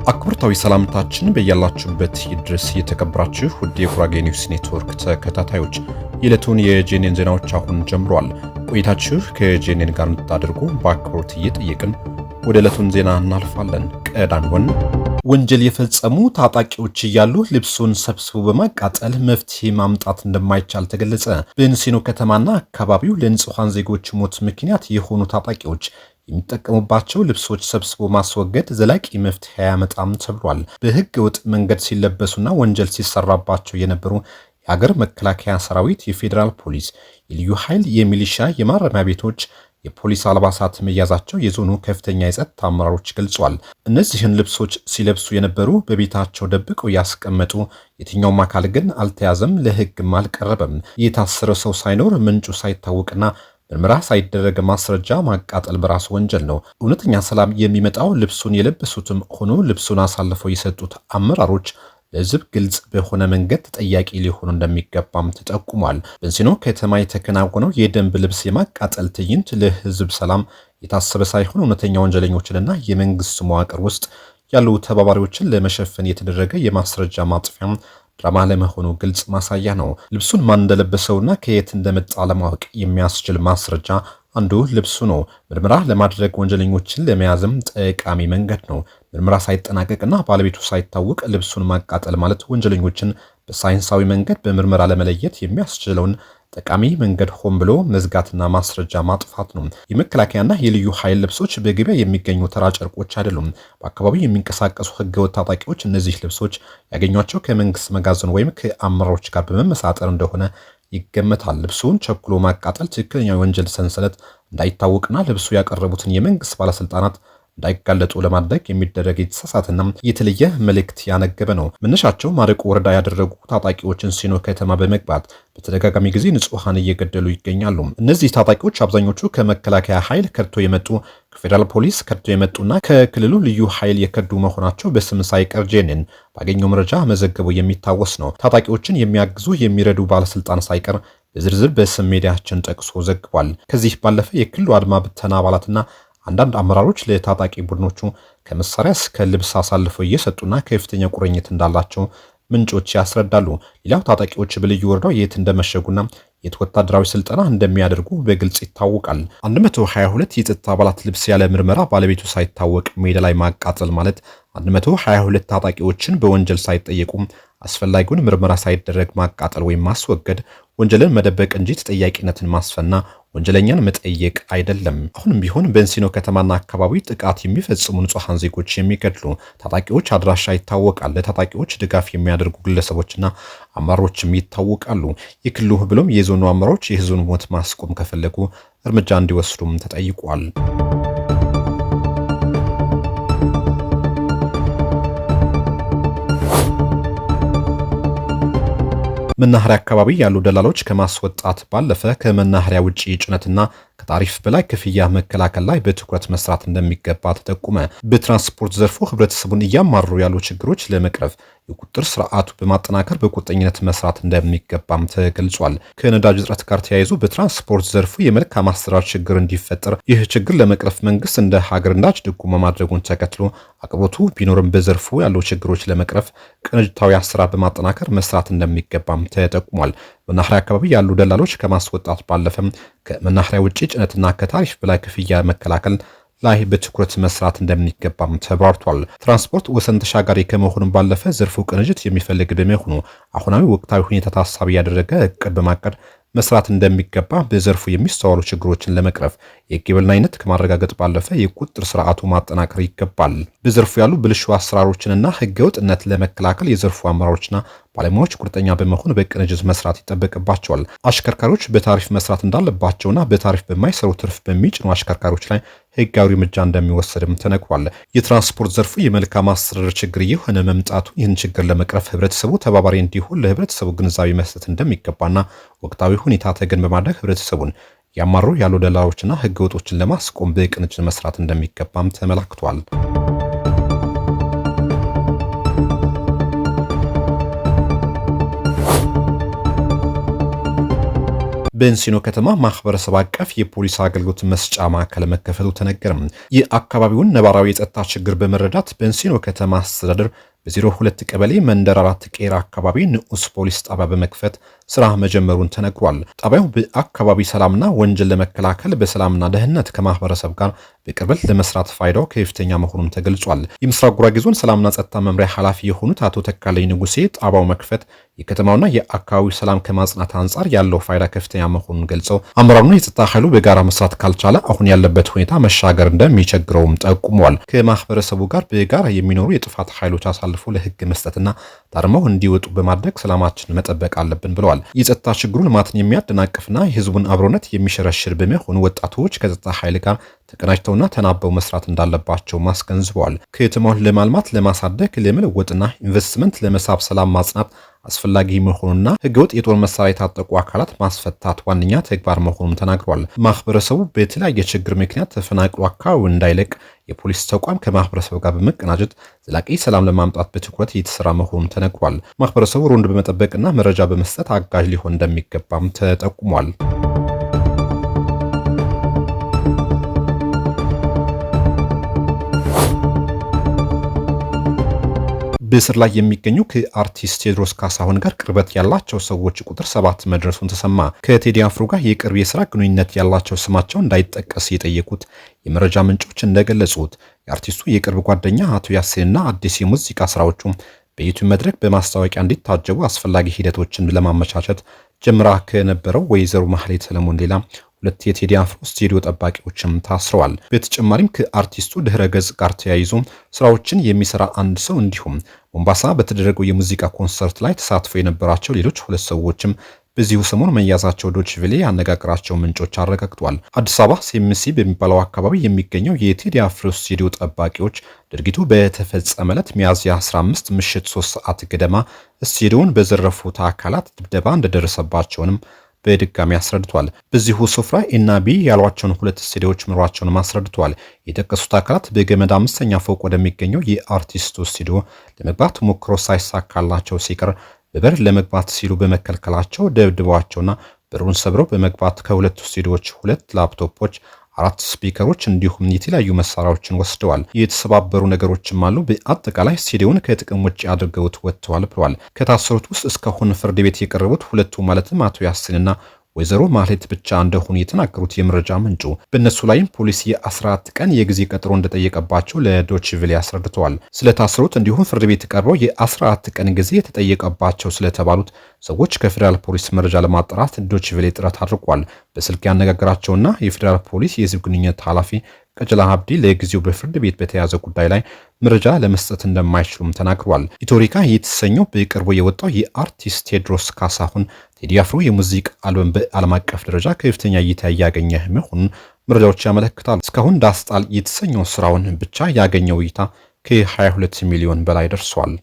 አክብሮታዊ ሰላምታችን በያላችሁበት ይድረስ የተከበራችሁ ውድ የጉራጌ ኒውስ ኔትወርክ ተከታታዮች የዕለቱን የጄኔን ዜናዎች አሁን ጀምሯል። ቆይታችሁ ከጄኔን ጋር እንድታደርጉ በአክብሮት እየጠየቅን ወደ ዕለቱን ዜና እናልፋለን። ቀዳሚውን ወንጀል የፈጸሙ ታጣቂዎች እያሉ ልብሱን ሰብስቦ በማቃጠል መፍትሄ ማምጣት እንደማይቻል ተገለጸ። በእንሲኖ ከተማና አካባቢው ለንጹሃን ዜጎች ሞት ምክንያት የሆኑ ታጣቂዎች የሚጠቀሙባቸው ልብሶች ሰብስቦ ማስወገድ ዘላቂ መፍትሄ ያመጣም ተብሏል። በህገ ወጥ መንገድ ሲለበሱና ወንጀል ሲሰራባቸው የነበሩ የሀገር መከላከያ ሰራዊት፣ የፌዴራል ፖሊስ፣ የልዩ ኃይል፣ የሚሊሻ፣ የማረሚያ ቤቶች የፖሊስ አልባሳት መያዛቸው የዞኑ ከፍተኛ የጸጥታ አመራሮች ገልጿል። እነዚህን ልብሶች ሲለብሱ የነበሩ በቤታቸው ደብቀው ያስቀመጡ የትኛውም አካል ግን አልተያዘም፣ ለህግም አልቀረበም። የታሰረ ሰው ሳይኖር ምንጩ ሳይታወቅና ምርመራ ሳይደረግ ማስረጃ ማቃጠል በራሱ ወንጀል ነው። እውነተኛ ሰላም የሚመጣው ልብሱን የለበሱትም ሆኖ ልብሱን አሳልፈው የሰጡት አመራሮች ለህዝብ ግልጽ በሆነ መንገድ ተጠያቂ ሊሆኑ እንደሚገባም ተጠቁሟል። በእንሲኖ ከተማ የተከናወነው የደንብ ልብስ የማቃጠል ትዕይንት ለህዝብ ሰላም የታሰበ ሳይሆን እውነተኛ ወንጀለኞችንና የመንግስት መዋቅር ውስጥ ያሉ ተባባሪዎችን ለመሸፈን የተደረገ የማስረጃ ማጥፊያ ድራማ ለመሆኑ ግልጽ ማሳያ ነው። ልብሱን ማን እንደለበሰውና ከየት እንደመጣ ለማወቅ የሚያስችል ማስረጃ አንዱ ልብሱ ነው። ምርመራ ለማድረግ ወንጀለኞችን ለመያዝም ጠቃሚ መንገድ ነው። ምርመራ ሳይጠናቀቅና ባለቤቱ ሳይታወቅ ልብሱን ማቃጠል ማለት ወንጀለኞችን በሳይንሳዊ መንገድ በምርመራ ለመለየት የሚያስችለውን ጠቃሚ መንገድ ሆን ብሎ መዝጋትና ማስረጃ ማጥፋት ነው። የመከላከያና የልዩ ኃይል ልብሶች በገበያ የሚገኙ ተራ ጨርቆች አይደሉም። በአካባቢው የሚንቀሳቀሱ ህገወጥ ታጣቂዎች እነዚህ ልብሶች ያገኟቸው ከመንግስት መጋዘን ወይም ከአመራሮች ጋር በመመሳጠር እንደሆነ ይገመታል። ልብሱን ቸኩሎ ማቃጠል ትክክለኛ የወንጀል ሰንሰለት እንዳይታወቅና ልብሱ ያቀረቡትን የመንግስት ባለስልጣናት እንዳይጋለጡ ለማድረግ የሚደረግ የተሳሳተና የተለየ መልእክት ያነገበ ነው። መነሻቸው ማረቆ ወረዳ ያደረጉ ታጣቂዎች እንሲኖ ከተማ በመግባት በተደጋጋሚ ጊዜ ንጹሃን እየገደሉ ይገኛሉ። እነዚህ ታጣቂዎች አብዛኞቹ ከመከላከያ ኃይል ከድቶ የመጡ ከፌዴራል ፖሊስ ከድቶ የመጡና ከክልሉ ልዩ ኃይል የከዱ መሆናቸው በስም ሳይቀር ጄኔን ባገኘው መረጃ መዘገቡ የሚታወስ ነው። ታጣቂዎችን የሚያግዙ የሚረዱ ባለስልጣን ሳይቀር በዝርዝር በስም ሜዲያችን ጠቅሶ ዘግቧል። ከዚህ ባለፈ የክልሉ አድማ ብተና አባላትና አንዳንድ አመራሮች ለታጣቂ ቡድኖቹ ከመሳሪያ እስከ ልብስ አሳልፈው እየሰጡና ከፍተኛ ቁርኝት እንዳላቸው ምንጮች ያስረዳሉ። ሌላው ታጣቂዎች በልዩ ወረዳው የት እንደመሸጉና የት ወታደራዊ ስልጠና እንደሚያደርጉ በግልጽ ይታወቃል። 122 የጸጥታ አባላት ልብስ ያለ ምርመራ ባለቤቱ ሳይታወቅ ሜዳ ላይ ማቃጠል ማለት 122 ታጣቂዎችን በወንጀል ሳይጠየቁ አስፈላጊውን ምርመራ ሳይደረግ ማቃጠል ወይም ማስወገድ ወንጀልን መደበቅ እንጂ ተጠያቂነትን ማስፈና ወንጀለኛን መጠየቅ አይደለም። አሁንም ቢሆን በእንሲኖ ከተማና አካባቢ ጥቃት የሚፈጽሙ ንጹሃን ዜጎች የሚገድሉ ታጣቂዎች አድራሻ ይታወቃል። ለታጣቂዎች ድጋፍ የሚያደርጉ ግለሰቦችና አመራሮችም ይታወቃሉ። የክልሉ ብሎም የዞኑ አመራሮች የህዝቡን ሞት ማስቆም ከፈለጉ እርምጃ እንዲወስዱም ተጠይቋል። መናኸሪያ አካባቢ ያሉ ደላሎች ከማስወጣት ባለፈ ከመናኸሪያ ውጪ ጭነትና ከታሪፍ በላይ ክፍያ መከላከል ላይ በትኩረት መስራት እንደሚገባ ተጠቁመ። በትራንስፖርት ዘርፉ ህብረተሰቡን እያማሩ ያሉ ችግሮች ለመቅረፍ የቁጥጥር ስርዓቱ በማጠናከር በቁርጠኝነት መስራት እንደሚገባም ተገልጿል። ከነዳጅ እጥረት ጋር ተያይዞ በትራንስፖርት ዘርፉ የመልካም አሰራር ችግር እንዲፈጠር ይህ ችግር ለመቅረፍ መንግስት እንደ ሀገር ነዳጅ ድጎማ ማድረጉን ተከትሎ አቅርቦቱ ቢኖርም በዘርፉ ያሉ ችግሮች ለመቅረፍ ቅንጅታዊ አሰራር በማጠናከር መስራት እንደሚገባም ተጠቁሟል። መናኸሪያ አካባቢ ያሉ ደላሎች ከማስወጣት ባለፈም ከመናኸሪያ ውጪ ጭነትና ከታሪፍ በላይ ክፍያ መከላከል ላይ በትኩረት መስራት እንደሚገባም ተብራርቷል። ትራንስፖርት ወሰን ተሻጋሪ ከመሆኑም ባለፈ ዘርፉ ቅንጅት የሚፈልግ በመሆኑ አሁናዊ ወቅታዊ ሁኔታ ታሳቢ ያደረገ እቅድ በማቀድ መስራት እንደሚገባ በዘርፉ የሚስተዋሉ ችግሮችን ለመቅረፍ የህግ የበላይነት ከማረጋገጥ ባለፈ የቁጥጥር ስርዓቱ ማጠናከር ይገባል። በዘርፉ ያሉ ብልሹ አሰራሮችንና ህገወጥነት ለመከላከል የዘርፉ አመራሮችና ባለሙያዎች ቁርጠኛ በመሆን በቅንጅት መስራት ይጠበቅባቸዋል። አሽከርካሪዎች በታሪፍ መስራት እንዳለባቸውና በታሪፍ በማይሰሩ ትርፍ በሚጭኑ አሽከርካሪዎች ላይ ህጋዊ እርምጃ እንደሚወሰድም ተነግሯል። የትራንስፖርት ዘርፉ የመልካም አስተዳደር ችግር የሆነ መምጣቱ ይህን ችግር ለመቅረፍ ህብረተሰቡ ተባባሪ እንዲሆን ለህብረተሰቡ ግንዛቤ መስጠት እንደሚገባና ወቅታዊ ሁኔታ ተገን በማድረግ ህብረተሰቡን ያማሩ ያሉ ደላሎችና ህገወጦችን ለማስቆም በቅንጅት መስራት እንደሚገባም ተመላክቷል። በእንሲኖ ከተማ ማህበረሰብ አቀፍ የፖሊስ አገልግሎት መስጫ ማዕከል መከፈቱ ተነገረ። የአካባቢውን ነባራዊ የጸጥታ ችግር በመረዳት በእንሲኖ ከተማ አስተዳደር በ02 ቀበሌ መንደር 4 ቄራ አካባቢ ንዑስ ፖሊስ ጣቢያ በመክፈት ስራ መጀመሩን ተነግሯል። ጣቢያው በአካባቢ ሰላምና ወንጀል ለመከላከል በሰላምና ደህንነት ከማህበረሰብ ጋር በቅርበት ለመስራት ፋይዳው ከፍተኛ መሆኑን ተገልጿል። የምስራቅ ጉራጌ ዞን ሰላምና ጸጥታ መምሪያ ኃላፊ የሆኑት አቶ ተካለኝ ንጉሴ ጣቢያው መክፈት የከተማውና የአካባቢው ሰላም ከማጽናት አንጻር ያለው ፋይዳ ከፍተኛ መሆኑን ገልጸው አመራሩና የጸጥታ ኃይሉ በጋራ መስራት ካልቻለ አሁን ያለበት ሁኔታ መሻገር እንደሚቸግረውም ጠቁመዋል። ከማህበረሰቡ ጋር በጋራ የሚኖሩ የጥፋት ኃይሎች አሳልፎ ለህግ መስጠትና ታርመው እንዲወጡ በማድረግ ሰላማችን መጠበቅ አለብን ብለዋል። የጸጥታ ችግሩ ልማትን የሚያደናቅፍና የህዝቡን አብሮነት የሚሸረሽር በመሆኑ ወጣቶች ከጸጥታ ኃይል ጋር ተቀናጅተውና ተናበው መስራት እንዳለባቸው ማስገንዝበዋል። ከተማውን ለማልማት ለማሳደግ፣ ለመለወጥና ኢንቨስትመንት ለመሳብ ሰላም ማጽናት አስፈላጊ መሆኑና ህገወጥ የጦር መሳሪያ የታጠቁ አካላት ማስፈታት ዋነኛ ተግባር መሆኑን ተናግሯል። ማህበረሰቡ በተለያየ ችግር ምክንያት ተፈናቅሎ አካባቢው እንዳይለቅ የፖሊስ ተቋም ከማህበረሰቡ ጋር በመቀናጀት ዘላቂ ሰላም ለማምጣት በትኩረት እየተሰራ መሆኑን ተነግሯል። ማህበረሰቡ ሮንድ በመጠበቅና መረጃ በመስጠት አጋዥ ሊሆን እንደሚገባም ተጠቁሟል። በእስር ላይ የሚገኙ ከአርቲስት ቴዎድሮስ ካሳሁን ጋር ቅርበት ያላቸው ሰዎች ቁጥር 7 መድረሱን ተሰማ። ከቴዲ አፍሮ ጋር የቅርብ የሥራ ግንኙነት ያላቸው ስማቸው እንዳይጠቀስ የጠየቁት የመረጃ ምንጮች እንደገለጹት የአርቲስቱ የቅርብ ጓደኛ አቶ ያሴንና አዲስ የሙዚቃ ስራዎቹ በዩቲዩብ መድረክ በማስታወቂያ እንዲታጀቡ አስፈላጊ ሂደቶችን ለማመቻቸት ጀምራ ከነበረው ወይዘሮ ማህሌት ሰለሞን ሌላ 2 የቴዲ አፍሮ ስቱዲዮ ጠባቂዎችም ታስረዋል። በተጨማሪም ከአርቲስቱ ድህረ ገጽ ጋር ተያይዞ ስራዎችን የሚሰራ አንድ ሰው እንዲሁም ሞምባሳ በተደረገው የሙዚቃ ኮንሰርት ላይ ተሳትፎ የነበራቸው ሌሎች 2 ሰዎችም በዚሁ ሰሞን መያዛቸው ዶች ቬለ ያነጋገራቸው ምንጮች አረጋግጧል። አዲስ አበባ ሲኤምሲ በሚባለው አካባቢ የሚገኘው የቴዲ አፍሮ ስቱዲዮ ጠባቂዎች ድርጊቱ በተፈጸመ ዕለት ሚያዝያ 15 ምሽት 3 ሰዓት ገደማ ስቱዲዮውን በዘረፉት አካላት ድብደባ እንደደረሰባቸውንም በድጋሚ አስረድቷል። በዚሁ ስፍራ ኤናቢ ያሏቸውን 2 ስቱዲዮዎች ምሯቸውን አስረድቷል። የጠቀሱት አካላት በገመድ 5ኛ ፎቅ ወደሚገኘው የአርቲስቱ ስቱዲዮ ለመግባት ሞክሮ ሳይሳካላቸው ሲቀር በበር ለመግባት ሲሉ በመከልከላቸው ደብድበዋቸውና በሩን ሰብረው በመግባት ከ2 ስቱዲዮዎች 2 ላፕቶፖች 4 ስፒከሮች እንዲሁም የተለያዩ መሳሪያዎችን ወስደዋል። የተሰባበሩ ነገሮችም አሉ። በአጠቃላይ ስቱዲዮውን ከጥቅም ውጭ አድርገውት ወጥተዋል ብለዋል። ከታሰሩት ውስጥ እስካሁን ፍርድ ቤት የቀረቡት 2 ማለትም አቶ ያሲንና ወይዘሮ ማህሌት ብቻ እንደሆኑ የተናገሩት የመረጃ ምንጩ በእነሱ ላይም ፖሊስ የ14 ቀን የጊዜ ቀጠሮ እንደጠየቀባቸው ለዶች ቬለ ያስረድተዋል። ስለታሰሩት እንዲሁም ፍርድ ቤት ቀርበው የ14 ቀን ጊዜ የተጠየቀባቸው ስለተባሉት ሰዎች ከፌዴራል ፖሊስ መረጃ ለማጣራት ዶች ቬለ ጥረት አድርጓል። በስልክ ያነጋገራቸውና የፌዴራል ፖሊስ የህዝብ ግንኙነት ኃላፊ ቀጀላ አብዲ ለጊዜው በፍርድ ቤት በተያዘ ጉዳይ ላይ መረጃ ለመስጠት እንደማይችሉም ተናግሯል። ኢትዮሪካ የተሰኘው በቅርቡ የወጣው የአርቲስት ቴዎድሮስ ካሳሁን ቴዲ አፍሮ የሙዚቃ አልበም በዓለም አቀፍ ደረጃ ከፍተኛ እይታ ያገኘ መሆኑን መረጃዎች ያመለክታል። እስካሁን ዳስጣል የተሰኘው ስራውን ብቻ ያገኘው እይታ ከ22 ሚሊዮን በላይ ደርሷል።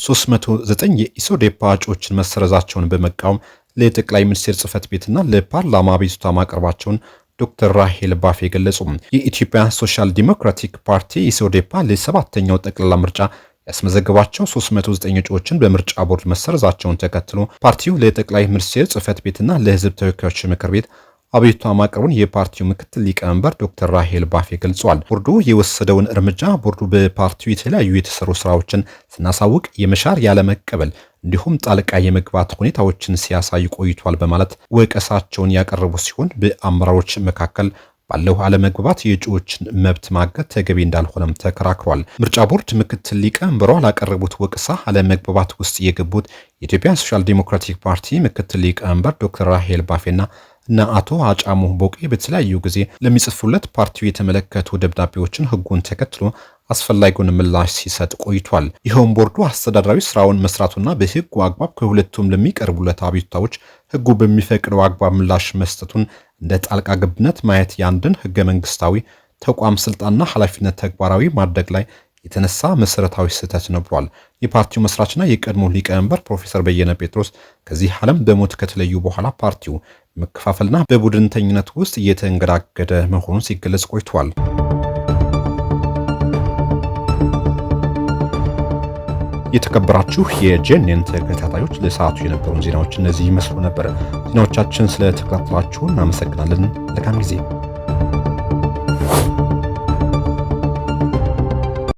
309 የኢሶዴፓ እጩዎችን መሰረዛቸውን በመቃወም ለጠቅላይ ሚኒስትር ጽህፈት ቤትና ለፓርላማ አቤቱታ ማቅረባቸውን ዶክተር ራሄል ባፌ ገለጹ። የኢትዮጵያ ሶሻል ዲሞክራቲክ ፓርቲ ኢሶዴፓ ለ7ኛው ጠቅላላ ምርጫ ያስመዘገባቸው 309 እጩዎችን በምርጫ ቦርድ መሰረዛቸውን ተከትሎ ፓርቲው ለጠቅላይ ሚኒስትር ጽህፈት ቤትና ለህዝብ ተወካዮች ምክር ቤት አቤቱታ ማቅረቡን የፓርቲው ምክትል ሊቀመንበር ዶክተር ራሄል ባፌ ገልጸዋል። ቦርዱ የወሰደውን እርምጃ ቦርዱ በፓርቲው የተለያዩ የተሰሩ ስራዎችን ስናሳውቅ የመሻር ያለመቀበል እንዲሁም ጣልቃ የመግባት ሁኔታዎችን ሲያሳይ ቆይቷል በማለት ወቀሳቸውን ያቀረቡ ሲሆን በአመራሮች መካከል ባለው አለመግባባት የእጩዎችን መብት ማገት ተገቢ እንዳልሆነም ተከራክሯል። ምርጫ ቦርድ ምክትል ሊቀመንበሩ ላቀረቡት ወቀሳ አለመግባባት ውስጥ የገቡት የኢትዮጵያ ሶሻል ዲሞክራቲክ ፓርቲ ምክትል ሊቀመንበር ዶክተር ራሄል ባፌና አቶ አጫሙ ቦቄ በተለያዩ ጊዜ ለሚጽፉለት ፓርቲው የተመለከቱ ደብዳቤዎችን ህጉን ተከትሎ አስፈላጊውን ምላሽ ሲሰጥ ቆይቷል። ይኸውም ቦርዱ አስተዳደራዊ ስራውን መስራቱና በህጉ አግባብ ከሁለቱም ለሚቀርቡለት አቤቱታዎች ህጉ በሚፈቅደው አግባብ ምላሽ መስጠቱን እንደ ጣልቃ ገብነት ማየት ያንድን ህገ መንግስታዊ ተቋም ስልጣንና ኃላፊነት ተግባራዊ ማድረግ ላይ የተነሳ መሰረታዊ ስህተት ነው ብሏል። የፓርቲው መስራችና የቀድሞ ሊቀመንበር ፕሮፌሰር በየነ ጴጥሮስ ከዚህ ዓለም በሞት ከተለዩ በኋላ ፓርቲው መከፋፈልና በቡድንተኝነት ውስጥ እየተንገዳገደ መሆኑን ሲገለጽ ቆይቷል። የተከበራችሁ የጄኔን ተከታታዮች ለሰዓቱ የነበሩን ዜናዎች እነዚህ ይመስሉ ነበር። ዜናዎቻችን ስለተከታተላችሁ እናመሰግናለን። መልካም ጊዜ